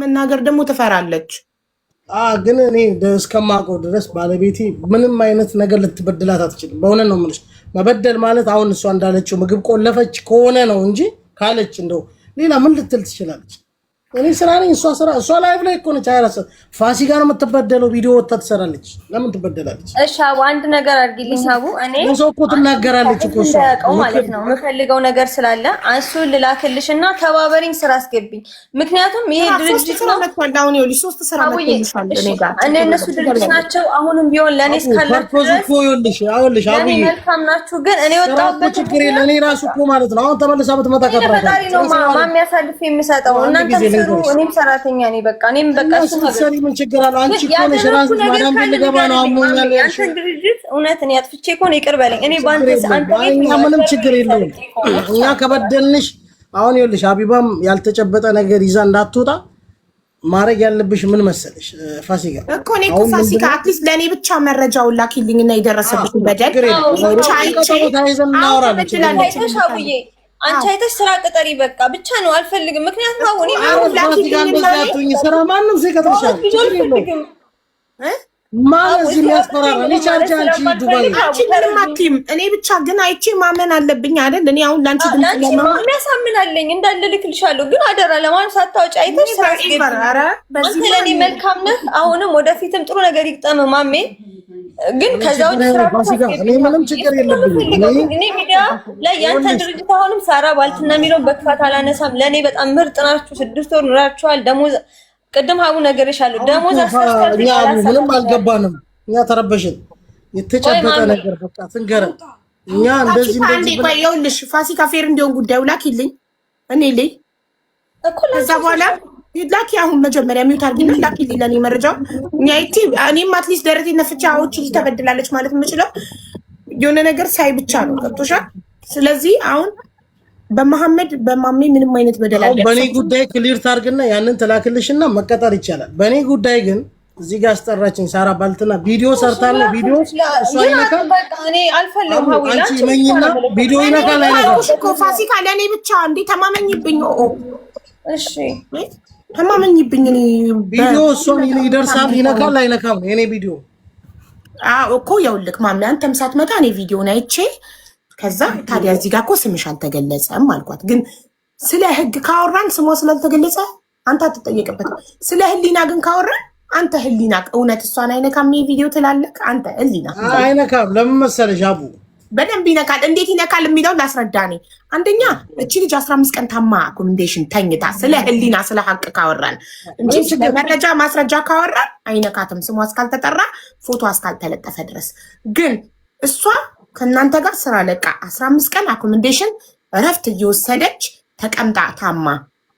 መናገር ደግሞ ትፈራለች። ግን እኔ እስከማውቀው ድረስ ባለቤቴ ምንም አይነት ነገር ልትበድላት አትችልም። በእውነት ነው የምልሽ። መበደል ማለት አሁን እሷ እንዳለችው ምግብ ቆለፈች ከሆነ ነው እንጂ ካለች እንደው ሌላ ምን ልትል ትችላለች? እኔ ስራ ነኝ፣ እሷ ስራ። እሷ ላይቭ ላይ እኮ ነች። አይራስ ፋሲካ ነው የምትበደለው። ቪዲዮ ወጣ ትሰራለች። ለምን ትበደላለች? እሺ አቡ አንድ ነገር አድርጊልኝ። አቡ እኔ ሰው እኮ ትናገራለች እኮ እሷ ማለት ነው የምፈልገው ነገር ስላለ አንሱን ልላክልሽና ተባበሪኝ፣ ስራ አስገብኝ። ምክንያቱም ይሄ ድርጅት ነው መጥቷል። አሁን ይኸውልሽ 3 ስራ መጥቷል። እኔ ጋር እነሱ ድርጅት ናቸው። አሁንም ቢሆን ለኔ እስካላችሁ ድረስ ይኸውልሽ አቡዬ መልካም ናችሁ። ግን እኔ ወጣሁበት ችግር የለም። እኔ ራሱ እኮ ማለት ነው አሁን ተመልሳ ብትመጣ ፈጣሪ ነው ማም ያሳልፍ የሚሰጠው። እናንተ እኔም ሰራተኛ ነኝ። በቃ እኔም በቃ እሱ ሰሪ ምን ችግር አለ? አንቺ እኮ ነሽ ራስ ማዳም ልገባ ነው አሞኛል ያልሽ። አንተ ድርጅት እውነት እኔ አጥፍቼ እኮ ነው ይቅር በለኝ። እኔ ባንተ ምንም ችግር የለውም። እኛ ከበደልንሽ አሁን ይኸውልሽ ሀቢባም ያልተጨበጠ ነገር ይዛ እንዳትወጣ ማድረግ ያለብሽ ምን መሰለሽ ፋሲካ እኮ እኔ እኮ ፋሲካ አትሊስት ለእኔ ብቻ መረጃውን ላኪልኝና የደረሰብሽ በደል ብቻ አይቼ አንቺ አይተሽ ስራ ቅጠሪ በቃ ብቻ ነው። አልፈልግም። ምክንያቱም አሁን ስራ ማንም ሲቀጥርሻል ማለት የሚያስፈራራ እኔ ብቻ ግን አይቼ ማመን አለብኝ አይደል? እኔ አሁን ላንቺ የሚያሳምናለኝ እንዳለ ልክልሻለሁ። ግን አደራ ለማለት ሳታውጪ አይተሽ ስራ አንተ ለእኔ መልካም ነህ። አሁንም ወደፊትም ጥሩ ነገር ይግጠም ማሜ። ግን ከዛው ምንም ችግር የለብኝም። እኔ ሚዲያ ላይ ያንተ ድርጅት አሁንም ሳራ ባልትና የሚለውን በክፋት አላነሳም። ለእኔ በጣም ምርጥ ናችሁ። 6 ወር ኑራችኋል። ደሞዝ ቅድም ሀቡ ነገርሻለሁ። ደሞዝ ምንም አልገባንም። እኛ ተረበሽን። የተጨበጠ ነገር በቃ ትንገረን። እኛ እንደዚህ ቆይ ይኸውልሽ ፋሲካ ፌር እንዲሆን ጉዳዩ ላኪልኝ እኔ ላይ ከዛ በኋላ ላኪ አሁን መጀመሪያ ሚውት አድርጊና ላኪልኝ ለኔ መረጃው። እኔም አትሊስት ደረቴን ነፍቼ አዎቺ ተበድላለች ማለት የምችለው የሆነ ነገር ሳይ ብቻ ነው። ገብቶሻል? ስለዚህ አሁን በመሐመድ በማሜ ምንም አይነት በደል አለ። በእኔ ጉዳይ ክሊር ታርግና ያንን ትላክልሽና መቀጠር ይቻላል። በእኔ ጉዳይ ግን እዚህ ጋር አስጠራችኝ ሳራ ባልትና ቪዲዮ ሰርታለ ቪዲዮ እሷ ይነካል። በቃ እኔ አልፈለኩም ሀዊላ አንቺ መኝና ቪዲዮ ይነካል አይነካም እኮ ፋሲካ ለኔ ብቻ እንዴ ተማመኝብኝ። እሺ ተማመኝብኝ። እኔ ቪዲዮ እሷን ይደርሳል ይነካል አይነካም የኔ ቪዲዮ እኮ ይኸውልህ ማሜ አንተም ሳትመጣ እኔ ቪዲዮን አይቼ ከዛ ታዲያ እዚህ ጋር እኮ ስምሽ አልተገለጸም አልኳት። ግን ስለ ህግ ካወራን ስሟ ስላልተገለጸ አንተ አትጠየቅበትም። ስለ ህሊና ግን ካወራን አንተ ህሊና እውነት እሷን አይነካም ቪዲዮ ትላለህ አንተ ህሊና አይነካም። ለምን መሰለሽ አቡ በደንብ ይነካል። እንዴት ይነካል የሚለው ላስረዳኔ። አንደኛ እቺ ልጅ 15 ቀን ታማ አኮሞዴሽን ተኝታ ስለ ህሊና ስለ ሀቅ ካወራን እንጂ ስለ መረጃ ማስረጃ ካወራን አይነካትም፣ ስሟ እስካልተጠራ ፎቶ እስካልተለጠፈ ድረስ። ግን እሷ ከእናንተ ጋር ስራ ለቃ 15 ቀን አኮሞዴሽን እረፍት እየወሰደች ተቀምጣ ታማ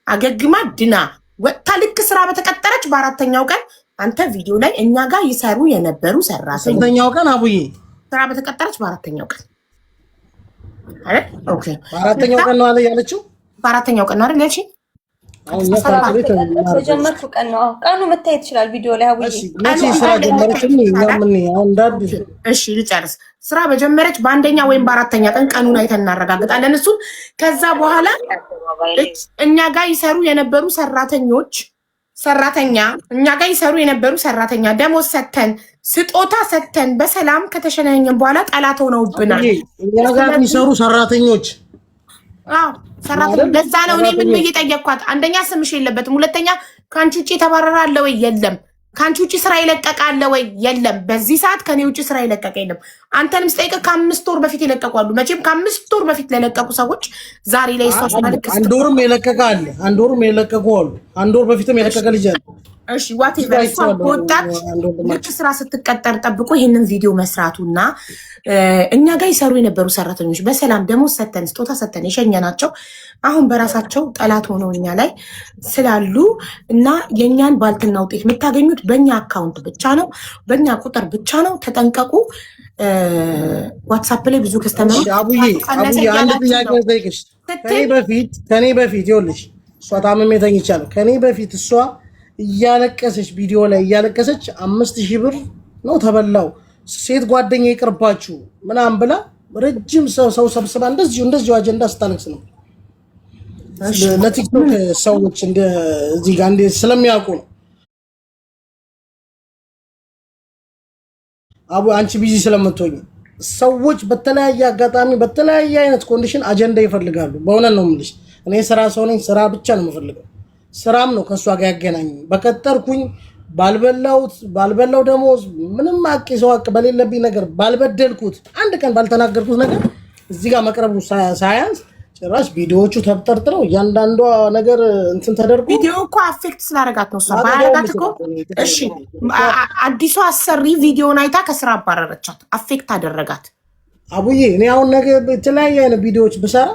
አገግማ ድና ወጥታ ልክ ስራ በተቀጠረች በአራተኛው ቀን አንተ ቪዲዮ ላይ እኛ ጋር ይሰሩ የነበሩ ሰራተኞች ስንተኛው ቀን አቡዬ ስራ በተቀጠረች በአራተኛው ቀን አይደል? ኦኬ በአራተኛው ቀን ነው አለ ያለችው። በአራተኛው ቀን ነው አይደል ያልሽኝ? አሁን የጀመርኩ ቀን ነው። ቀኑ መታየት ይችላል ቪዲዮ ላይ አቡዬ። እሺ ልጨርስ። ስራ በጀመረች በአንደኛ ወይም በአራተኛ ቀን ቀኑን አይተን እናረጋግጣለን እሱን። ከዛ በኋላ እኛ ጋር ይሰሩ የነበሩ ሰራተኛ እኛ ጋር ይሰሩ የነበሩ ሰራተኛ ደሞዝ ሰተን ስጦታ ሰተን በሰላም ከተሸናኘን በኋላ ጠላት ሆነውብናል። እኛ ጋር የሚሰሩ ሰራተኞች ሰራተኞች ለዛ ነው እኔ ምን እየጠየቅኳት፣ አንደኛ ስምሽ የለበትም፣ ሁለተኛ ከአንቺ ውጭ የተባረረ አለ ወይ? የለም። ከአንቺ ውጭ ስራ ይለቀቃ አለ ወይ? የለም። በዚህ ሰዓት ከኔ ውጭ ስራ ይለቀቀ የለም። አንተንም ስጠይቅ ከ5 ወር በፊት የለቀቁ አሉ። መቼም ከ5 ወር በፊት ለለቀቁ ሰዎች ዛሬ ላይ እሷ ማለት አንድ ወርም የለቀቀ አለ። አንድ ወርም የለቀቁ አሉ። አንድ ወር በፊትም የለቀቀ ልጅ አለ። እሺ ዋቴቨር እሷ ወጣት ልክ ስራ ስትቀጠር ጠብቆ ይሄንን ቪዲዮ መስራቱና እኛ ጋር ይሰሩ የነበሩ ሰራተኞች በሰላም ደሞዝ ሰተን ስጦታ ሰተን የሸኘናቸው አሁን በራሳቸው ጠላት ሆነው እኛ ላይ ስላሉ እና የኛን ባልትና ውጤት የምታገኙት በእኛ አካውንት ብቻ ነው፣ በእኛ ቁጥር ብቻ ነው። ተጠንቀቁ። ዋትሳፕ ላይ ብዙ ከስተመሮች አቡዬ አንድ ጥያቄ ልጠይቅሽ። ከኔ በፊት ይኸውልሽ እሷ ታምሜ ተኝቻለሁ። ከኔ በፊት እሷ እያለቀሰች ቪዲዮ ላይ እያለቀሰች 5000 ብር ነው ተበላው ሴት ጓደኛ ይቅርባችሁ ምናምን ብላ ረጅም ሰው ሰብስባ እንደዚሁ አጀንዳ ስታለቅስ ነው። ለቲክቶክ ሰዎች እንደ እዚህ ጋር እንደ ስለሚያውቁ ነው። አቡ አንቺ ቢዚ ስለምትሆኝ ሰዎች በተለያየ አጋጣሚ በተለያየ አይነት ኮንዲሽን አጀንዳ ይፈልጋሉ። በእውነት ነው የምልሽ። እኔ ስራ ሰው ነኝ። ስራ ብቻ ነው የምፈልገው። ስራም ነው ከሷ ጋር ያገናኝ። በቀጠርኩኝ ባልበላው ደሞዝ ምንም አቂ ሰው አቅ በሌለብኝ ነገር ባልበደልኩት አንድ ቀን ባልተናገርኩት ነገር እዚህ ጋር መቅረቡ ሳያንስ ጭራሽ ቪዲዮዎቹ ተብጠርጥረው እያንዳንዷ ነገር እንትን ተደርጎ ቪዲዮ እኮ አፌክት ስላደረጋት ነው። እሷ ባያደረጋት እኮ እሺ፣ አዲሷ አሰሪ ቪዲዮን አይታ ከስራ አባረረቻት። አፌክት አደረጋት። አቡዬ እኔ አሁን ነገ የተለያየ አይነት ቪዲዮዎች ብሰራ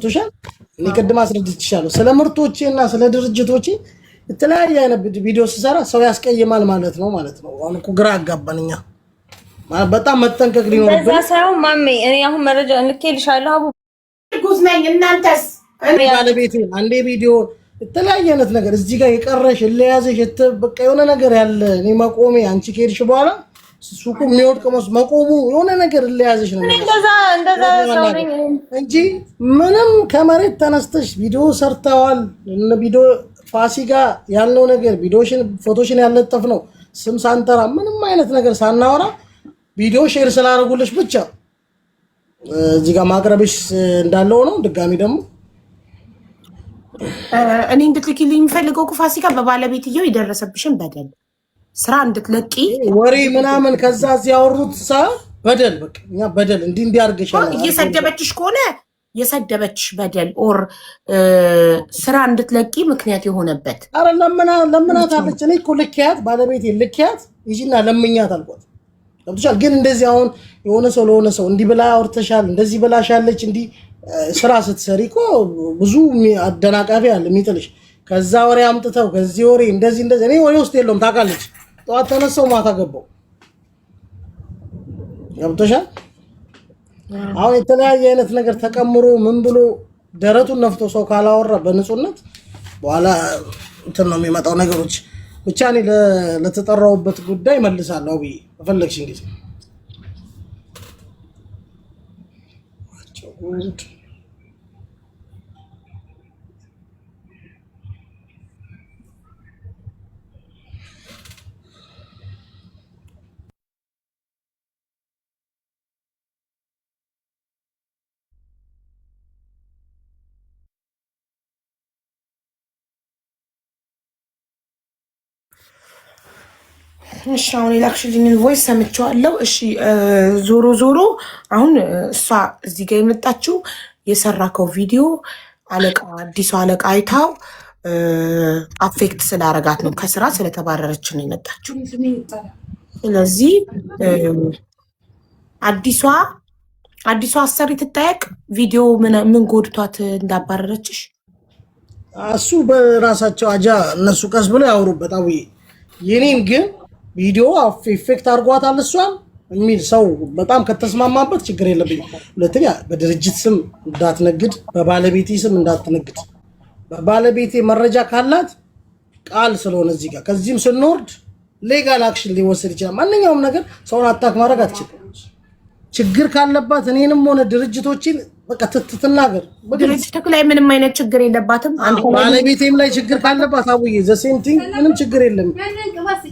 ቶሻል እኔ ቅድም አስረድቼሻለሁ። ስለ ምርቶቼ እና ስለ ድርጅቶቼ የተለያየ አይነት ቪዲዮ ስሰራ ሰው ያስቀይማል ማለት ነው። አሁን እኮ ግራ አጋባንኛ። በጣም መጠንቀቅ ሊኖርብን። በዛ ሳይሆን ማሜ እኔ አሁን መረጃ ልኬልሻለሁ። አቡ ጉዝ ነኝ። እናንተስ? እኔ ባለቤቴ አንዴ ቪዲዮ የተለያየ አይነት ነገር እዚህ ጋር የቀረሽ ለያዘሽ በቃ የሆነ ነገር ያለ እኔ መቆሜ አንቺ ከሄድሽ በኋላ ሱቁ የሚወድቅ መቆሙ የሆነ ነገር ለያዘሽ ነው እንደዛ ሰው ነኝ እንጂ ምንም ከመሬት ተነስተሽ ቪዲዮ ሰርተዋል። ቪዲዮ ፋሲካ ያለው ነገር ቪዲዮሽን ፎቶሽን ያለጠፍ ነው ስም ሳንጠራ ምንም አይነት ነገር ሳናወራ ቪዲዮ ሼር ስላደረጉልሽ ብቻ እዚህ ጋር ማቅረብሽ እንዳለው ነው። ድጋሚ ደግሞ እኔ እንድትልኪልኝ የሚፈልገው ፋሲካ በባለቤትየው የደረሰብሽን በደል ስራ እንድትለቂ ወሬ ምናምን ከዛ እዚህ ያወሩት በደል በቃ እኛ በደል እንዲህ አድርገሻል። እየሰደበችሽ ከሆነ የሰደበችሽ በደል ኦር ስራ እንድትለቂ ምክንያት የሆነበት አረ ለምናት አለች። እኔ እኮ ልኪያት ባለቤቴ ልኪያት ይጂና ለምኛት አልኳት። ገብቶሻል። ግን እንደዚህ አሁን የሆነ ሰው ለሆነ ሰው እንዲህ ብላ አውርተሻል እንደዚህ ብላሻለች እንዲህ ስራ ስትሰሪ እኮ ብዙ አደናቃፊ አለ የሚጥልሽ። ከዛ ወሬ አምጥተው ከዚህ ወሬ እንደዚህ እኔ ወሬ ውስጥ የለውም ታውቃለች። ጠዋት ተነሳው ማታ ገባው። ገብቶሻል። አሁን የተለያየ አይነት ነገር ተቀምሮ ምን ብሎ ደረቱን ነፍቶ ሰው ካላወራ በንጹህነት በኋላ እንትን ነው የሚመጣው ነገሮች። ብቻ እኔ ለተጠራውበት ጉዳይ መልሳለሁ ብዬ በፈለግሽ እንግዲህ እሺ አሁን የላክሽልኝን ቮይስ ሰምቼዋለሁ። እሺ ዞሮ አሁን እሷ እዚህ ጋር የመጣችው የሰራከው ቪዲዮ አዲሷ አለቃ አይታው አፌክት ስላረጋት ነው፣ ከስራ ስለተባረረች ነው የመጣችው። ስለዚህ አዲሷ አሰሪ ትጠየቅ። ቪዲዮ ምን ጎድቷት እንዳባረረችሽ እሱ በራሳቸው አጃ እነሱ ቀስ ብለው ያወሩበት። አውዬ የኔን ግን ቪዲዮ ኢፌክት አድርጓታል እሷን የሚል ሰው በጣም ከተስማማበት ችግር የለብኝ። ሁለተኛ በድርጅት ስም እንዳትነግድ፣ በባለቤቴ ስም እንዳትነግድ። በባለቤቴ መረጃ ካላት ቃል ስለሆነ እዚህ ጋር ከዚህም ስንወርድ ሌጋል አክሽን ሊወሰድ ይችላል። ማንኛውም ነገር ሰውን አታክ ማድረግ አትችልም። ችግር ካለባት እኔንም ሆነ ድርጅቶችን በቃ ትትናገር። ድርጅቶች ላይ ምንም አይነት ችግር የለባትም። ባለቤቴም ላይ ችግር ካለባት አቡዬ ዘ ሴም ቲንግ ምንም ችግር የለም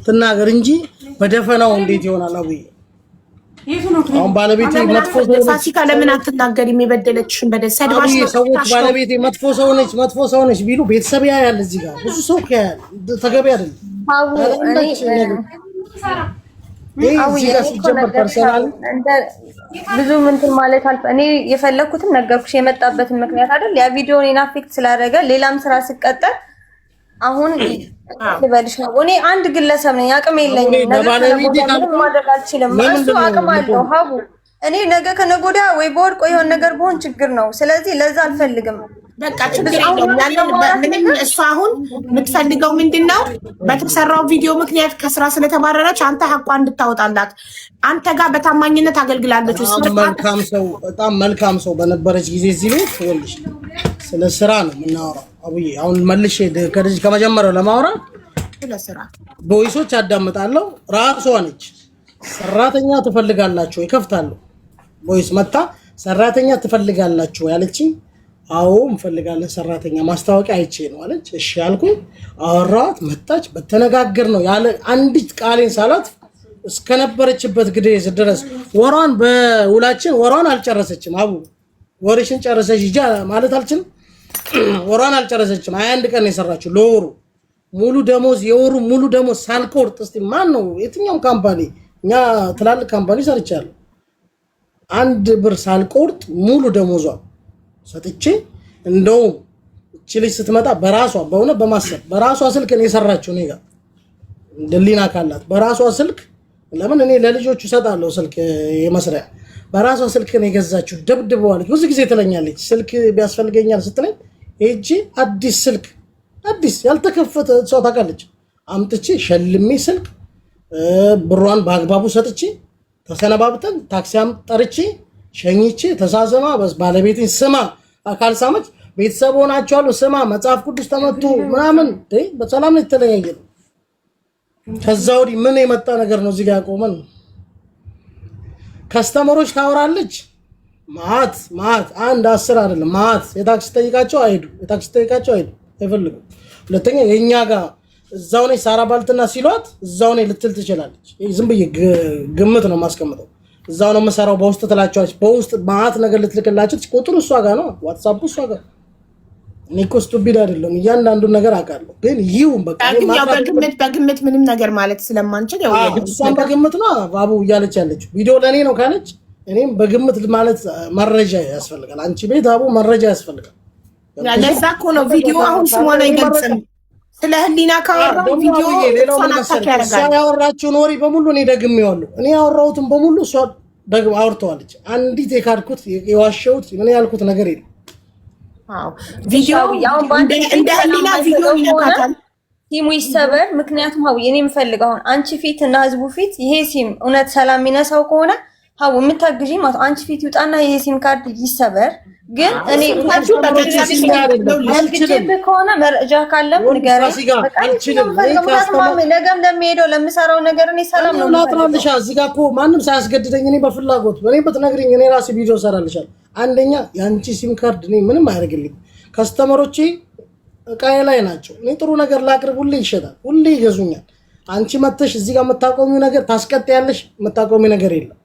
ትናገር እንጂ በደፈናው እንዴት ይሆናል? አቡዬ አሁን ባለቤቴ መጥፎ ሰው ነች። ፋሲካ ለምን አትናገሪም? የበደለችሽን በደል ሰድባሽ ነው። ሰዎች ባለቤቴ መጥፎ ሰው ነች ቢሉ ቤተሰብ ያያል። እዚህ ጋር ብዙ ሰው ያያል። ተገቢ አይደለም። ብዙ ምንትን ማለት እኔ የፈለኩትን ነገርኩሽ። የመጣበትን ምክንያት አይደል ያ ቪዲዮ እኔን አፌክት ስላደረገ ሌላም ስራ ስቀጠል አሁን ልበልሽ ነው። እኔ አንድ ግለሰብ ነኝ፣ አቅም የለኝም። ነገር ማድረግ አልችልም። እሱ አቅም አለው ሀቡ። እኔ ነገ ከነገ ወዲያ ወይ በወድቆ የሆነ ነገር በሆን ችግር ነው። ስለዚህ ለዛ አልፈልግም። በቃ ችግር የለውም። ምንም እሱ አሁን የምትፈልገው ምንድነው? በተሰራው ቪዲዮ ምክንያት ከስራ ስለተባረረች አንተ ሀቋ እንድታወጣላት አንተ ጋር በታማኝነት አገልግላለች። በጣም መልካም ሰው በነበረች ጊዜ እዚህ ቤት ወልሽ ስለ ስራ ነው የምናወራው። አቡዬ አሁን መልሼ ከመጀመሪያው ለማውራት ስለ ስራ ቮይሶች አዳምጣለሁ። ራሷ ነች ሰራተኛ ትፈልጋላችሁ ይከፍታለሁ ቮይስ መታ ሰራተኛ ትፈልጋላችሁ ያለችኝ አዎ እንፈልጋለን ሰራተኛ ማስታወቂያ አይቼ ነው አለች። እሺ አልኩኝ። አወራኋት፣ መጣች። በተነጋገር ነው ያለ አንዲት ቃሌን ሳላት እስከነበረችበት ግዴ ድረስ ወሯን በውላችን ወሯን አልጨረሰችም። አቡ ወርሽን ጨረሰሽ ይጃ ማለት አልችልም። ወሯን አልጨረሰችም። 21 ቀን ነው የሰራችው ለወሩ ሙሉ ደሞዝ የወሩ ሙሉ ደሞዝ ሳልቆርጥ። እስቲ ማን ነው የትኛው ካምፓኒ እኛ ትላልቅ ካምፓኒ ሰርቻለሁ። 1 ብር ሳልቆርጥ ሙሉ ደሞዟ ሰጥቼ እንደውም እቺ ልጅ ስትመጣ በራሷ በእውነ በማሰብ በራሷ ስልክ ነው የሰራችው። እኔ ጋር ደሊና ካላት በራሷ ስልክ ለምን እኔ ለልጆቹ ሰጣለሁ ስልክ የመስሪያ በራሷ ስልክ ነው የገዛችው። ደብድበዋለች። ብዙ ጊዜ ትለኛለች ስልክ ቢያስፈልገኛል ስትለኝ ሄጄ አዲስ ስልክ አዲስ ያልተከፈተ ሰው ታውቃለች አምጥቼ ሸልሜ ስልክ ብሯን በአግባቡ ሰጥቼ ተሰነባብተን ታክሲያም ጠርቼ ሸኝቼ ተሳሰማ ባለቤቴን ስማ አካል ሳመች ቤተሰብ ሆናቸዋለሁ ስማ መጽሐፍ ቅዱስ ተመቱ ምናምን በሰላም ነው የተለያየነው። ከዛ ወዲህ ምን የመጣ ነገር ነው እዚህ ጋር ያቆመን? ከስተመሮች ታወራለች ማት 1-10 አይደለም ማት የታክሲ ጠይቃቸው አይሄዱ አይፈልጉም። ሁለተኛ የኛ ጋር እዛው ነኝ ሳራ ባልትና ሲሏት እዛው ነኝ ልትል ትችላለች። ዝም ብዬ ግምት ነው የማስቀምጠው። እዛው ነው የምሰራው በውስጥ ትላቸዋለች። በውስጥ ማት ነገር ልትልክላቸው ቁጥሩ እሷ ጋር ነው ዋትስአፕ እሷ ጋር። እኔ እኮ ስቱፒድ አይደለም እያንዳንዱን ነገር አውቃለሁ። ግን ይሁን በቃ በግምት ምንም ነገር ማለት ስለማንችል ያው እሷን በግምት ነው ባቡ እያለች ያለችው። ቪዲዮ ለእኔ ነው ካለች እኔም በግምት ማለት መረጃ ያስፈልጋል። አንቺ ቤት አቡ መረጃ ያስፈልጋል። ለዛ እኮ ነው ቪዲዮ አሁን ስሟን አይገልጽም። ስለ ህሊና ካወራው ቪዲዮ እሷ ያወራችውን ወሬ በሙሉ እኔ ደግሜዋለሁ። እኔ ያወራሁትን በሙሉ እሷ ደግሞ አውርተዋለች። አንዲት የካድኩት የዋሸሁት ምን ያልኩት ነገር የለም። ቪዲዮ እንደ ህሊና ቪዲዮ ይነካታል። ሲሙ ይሰበር። ምክንያቱም ሀው የኔ የምፈልገው አሁን አንቺ ፊት እና ህዝቡ ፊት ይሄ ሲም እውነት ሰላም የሚነሳው ከሆነ ሀው የምታግዢ ማለት አንቺ ፊት ይውጣና ይሄ ሲም ካርድ ይሰበር። ግን እኔ ከሆነ መረጃ ካለም ንገረኝ። ነገም ለሚሄደው ለምሰራው ነገር እኔ ሰላም ነው ላጥራልሻ። እዚህ ጋር እኮ ማንም ሳያስገድደኝ እኔ በፍላጎት እኔ ብትነግሪኝ እኔ ራሴ ቪዲዮ እሰራልሻለሁ። አንደኛ የአንቺ ሲም ካርድ እኔ ምንም አያደርግልኝ። ከስተመሮቼ እቃዬ ላይ ናቸው። እኔ ጥሩ ነገር ላቅርብ ሁሌ ይሸጣል፣ ሁሌ ይገዙኛል። አንቺ መተሽ እዚህ ጋር የምታቆሚው ነገር ታስቀጥያለሽ። የምታቆሚው ነገር የለም።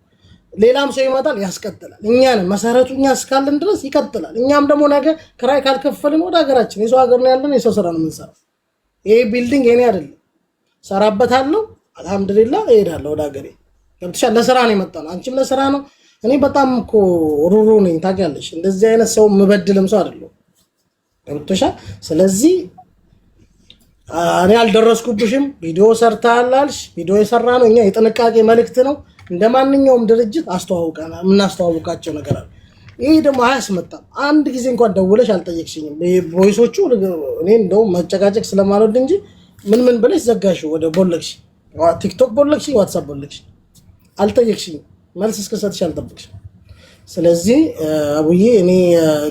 ሌላም ሰው ይመጣል ያስቀጥላል። እኛን መሰረቱ እኛ እስካለን ድረስ ይቀጥላል። እኛም ደግሞ ነገ ክራይ ካልከፈልን ወደ ሀገራችን የሰው ሀገር ነው ያለን፣ የሰው ስራ ነው የምንሰራው። ይሄ ቢልዲንግ የኔ አይደለም፣ ሰራበታለሁ። አልሐምዱሊላህ እሄዳለሁ ወደ ሀገሬ። ገብተሻል? ለስራ ነው የመጣነው። አንቺም ለስራ ነው። እኔ በጣም እኮ ሩሩ ነኝ ታውቂያለሽ። እንደዚህ አይነት ሰው የምበድልም ሰው አይደለሁም። ገብተሻል? ስለዚህ እኔ አልደረስኩብሽም። ቪዲዮ ሰርተሃል አልሽ። ቪዲዮ የሰራ ነው እኛ የጥንቃቄ መልእክት ነው። እንደማንኛውም ድርጅት አስተዋውቀና የምናስተዋውቃቸው ነገር አለ። ይሄ ደግሞ አያስመጣም። አንድ ጊዜ እንኳን ደውለሽ አልጠየቅሽኝም። ቮይሶቹ እኔ እንደውም መጨቃጨቅ ስለማልወድ እንጂ ምን ብለሽ ዘጋሽው? ወደ ቦለክሽ፣ ቲክቶክ ቦለክሽ፣ ዋትስአፕ ቦለክሽ። አልጠየቅሽኝም። መልስ እስከሰጥሽ አልጠብቅሽም። ስለዚህ አቡዬ እኔ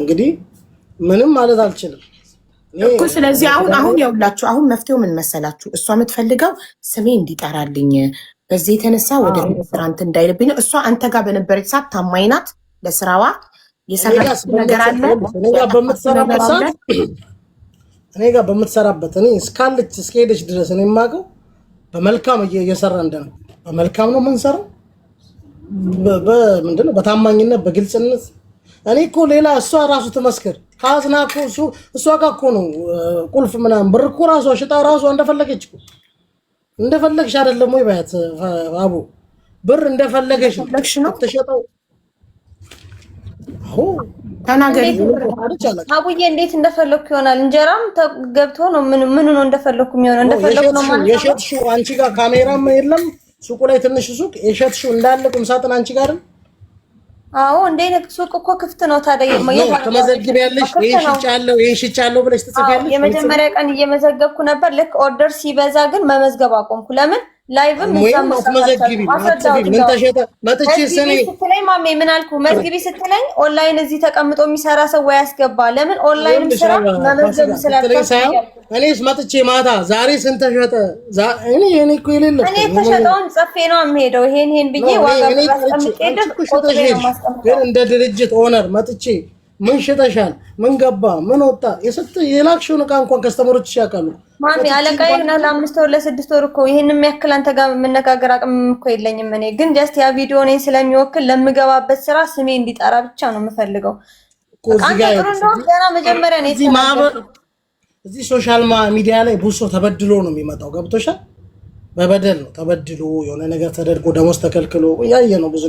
እንግዲህ ምንም ማለት አልችልም እኮ። ስለዚህ አሁን ያውላችሁ አሁን መፍትሄው ምን መሰላችሁ? እሷ የምትፈልገው ስሜ እንዲጠራልኝ በዚህ የተነሳ ወደ ሬስቶራንት እንዳይልብኝ ነው። እሷ አንተ ጋር በነበረች ሰዓት ታማኝ ናት ለስራዋ። የሰራች ነገር አለ እኔ ጋር በምትሰራበት እኔ እስካለች እስከሄደች ድረስ እኔ የማውቀው በመልካም እየሰራ እንደነው። በመልካም ነው የምንሰራው። ምንድነው በታማኝነት በግልጽነት። እኔ እኮ ሌላ እሷ ራሱ ትመስክር ካዝና እኮ እሷ ጋር እኮ ነው ቁልፍ ምናምን ብር እኮ ራሷ ሽጣ ራሷ እንደፈለገች እኮ እንደፈለግሽ አይደለም ወይ ባያት አቡ ብር እንደፈለገሽ ነው ተሸጠው። አዎ ተናገሪ አቡዬ። እንዴት እንደፈለኩ ይሆናል። እንጀራም ገብቶ ነው ምን ነው እንደፈለኩ የሚሆነው እንደፈለኩ ነው ማለት ነው። የሸጥሽው አንቺ ጋር ካሜራም የለም ሱቁ ላይ ትንሽ ሱቅ የሸጥሽው እንዳለ ቁም ሳጥን አንቺ ጋር። አዎ እንዴ ሱቅ እኮ ክፍት ነው። ታዲያ ተመዘግቢያለሽ? ይሄን ሽጫለሁ ብለሽ ትጽፊያለሽ? የመጀመሪያ ቀን እየመዘገብኩ ነበር። ልክ ኦርደር ሲበዛ ግን መመዝገብ አቆምኩ። ለምን ላይቭም መዝግቢ ምን ተሸጠ መጥቼ ሰኔ ስትለኝ ማሜ ምን አልኩ? መዝግቢ ስትለኝ ኦንላይን እዚህ ተቀምጦ የሚሰራ ሰው ወይ ያስገባ። ለምን ኦንላይንም ስራ መመዝገብ ስላልተሳሳይ እኔስ መጥቼ ማታ ዛሬ ስንት ተሸጠ? እኔ እኮ የሌለ እኔ ተሸጠውን ጽፌ ነው የምሄደው። ይሄን ብዬ ዋጋ አስቀምጬ ግን እንደ ድርጅት ኦነር መጥቼ ምን ሽጠሻል? ምን ገባ? ምን ወጣ? የላክሽውን ዕቃ እንኳን ከስተመሮች ያውቃሉ። ማሚ አለቃዬ እና ለ5 ወር ለ6 ወር እኮ ይሄንን የሚያክል አንተ ጋር መነጋገር አቅም እኮ የለኝም። እኔ ግን ጀስት ያ ቪዲዮ እኔን ስለሚወክል ለምገባበት ስራ ስሜ እንዲጠራ ብቻ ነው የምፈልገው። ገና መጀመሪያ ነው እዚህ ሶሻል ሚዲያ ላይ ብዙ ሰው ተበድሎ ነው የሚመጣው። ገብቶሻል? በበደል ነው ተበድሎ የሆነ ነገር ተደርጎ ደሞዝ ተከልክሎ ያየ ነው ብዙ